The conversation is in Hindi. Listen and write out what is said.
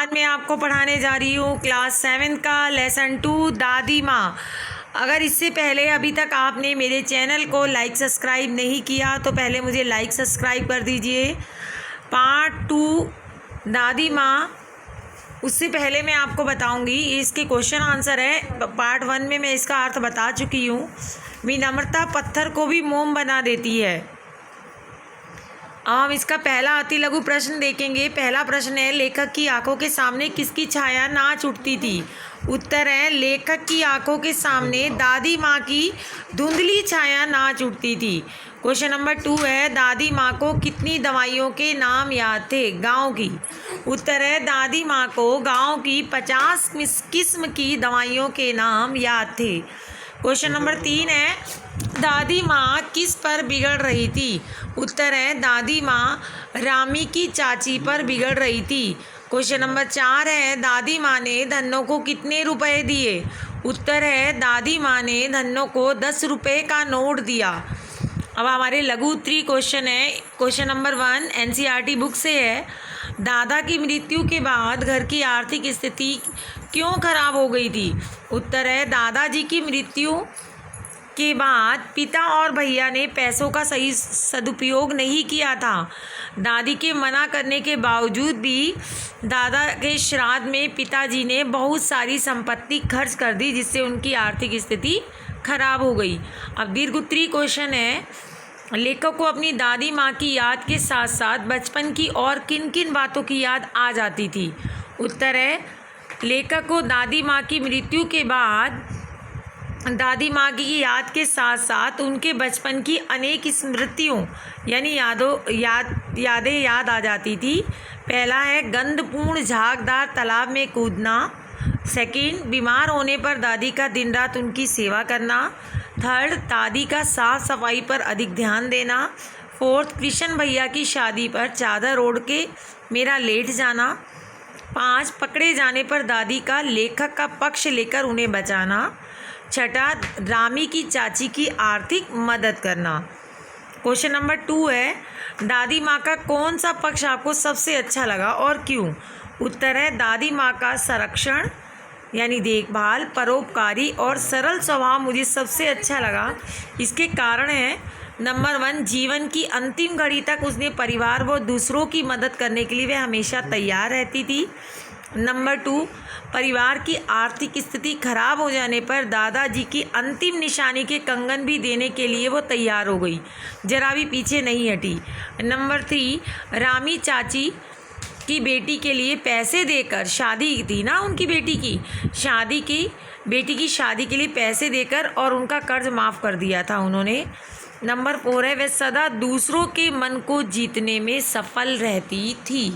आज मैं आपको पढ़ाने जा रही हूँ क्लास 7 का लेसन 2 दादी माँ। अगर इससे पहले अभी तक आपने मेरे चैनल को लाइक सब्सक्राइब नहीं किया तो पहले मुझे लाइक सब्सक्राइब कर दीजिए। पार्ट 2 दादी माँ, उससे पहले मैं आपको बताऊंगी इसके क्वेश्चन आंसर है। पार्ट 1 में मैं इसका अर्थ बता चुकी हूँ। विनम्रता पत्थर को भी मोम बना देती है। अब हम इसका पहला अति लघु प्रश्न देखेंगे। पहला प्रश्न है, लेखक की आंखों के सामने किसकी छाया नाच उठती थी? उत्तर है, लेखक की आंखों के सामने दादी माँ की धुंधली छाया नाच उठती थी। क्वेश्चन नंबर 2 है, दादी माँ को कितनी दवाइयों के नाम याद थे? गांव की। उत्तर है, दादी माँ को गांव की 50 किस्म की दवाइयों के नाम याद थे। क्वेश्चन नंबर 3 है, दादी माँ किस पर बिगड़ रही थी? उत्तर है, दादी माँ रामी की चाची पर बिगड़ रही थी। क्वेश्चन नंबर 4 है, दादी माँ ने धन्नो को कितने रुपए दिए? उत्तर है, दादी माँ ने धन्नो को 10 रुपये का नोट दिया। अब हमारे लघु उत्तरी क्वेश्चन है। क्वेश्चन नंबर 1 एनसीईआरटी बुक से है। दादा की मृत्यु के बाद घर की आर्थिक स्थिति क्यों खराब हो गई थी? उत्तर है, दादाजी की मृत्यु के बाद पिता और भैया ने पैसों का सही सदुपयोग नहीं किया था। दादी के मना करने के बावजूद भी दादा के श्राद्ध में पिताजी ने बहुत सारी संपत्ति खर्च कर दी, जिससे उनकी आर्थिक स्थिति खराब हो गई। अब दीर्घ उत्तरी क्वेश्चन है, लेखक को अपनी दादी माँ की याद के साथ साथ बचपन की और किन किन बातों की याद आ जाती थी? उत्तर है, लेखक को दादी माँ की मृत्यु के बाद दादी माँ की याद के साथ साथ उनके बचपन की अनेक स्मृतियों यानी यादें याद आ जाती थी। पहला है, गंधपूर्ण झागदार तालाब में कूदना। सेकंड, बीमार होने पर दादी का दिन रात उनकी सेवा करना। थर्ड, दादी का साफ सफाई पर अधिक ध्यान देना। फोर्थ, कृष्ण भैया की शादी पर चादर ओढ़ के मेरा लेट जाना। 5, पकड़े जाने पर दादी का लेखक का पक्ष लेकर उन्हें बचाना। छठा, रामी की चाची की आर्थिक मदद करना। क्वेश्चन नंबर 2 है, दादी माँ का कौन सा पक्ष आपको सबसे अच्छा लगा और क्यों? उत्तर है, दादी माँ का संरक्षण यानी देखभाल, परोपकारी और सरल स्वभाव मुझे सबसे अच्छा लगा। इसके कारण है, नंबर 1, जीवन की अंतिम घड़ी तक उसने परिवार व दूसरों की मदद करने के लिए वह हमेशा तैयार रहती थी। नंबर 2, परिवार की आर्थिक स्थिति खराब हो जाने पर दादाजी की अंतिम निशानी के कंगन भी देने के लिए वो तैयार हो गई, जरा भी पीछे नहीं हटी। नंबर 3, रामी चाची की बेटी के लिए पैसे देकर शादी थी ना उनकी बेटी की शादी के लिए पैसे देकर और उनका कर्ज माफ़ कर दिया था उन्होंने। नंबर 4 है, वह सदा दूसरों के मन को जीतने में सफल रहती थी।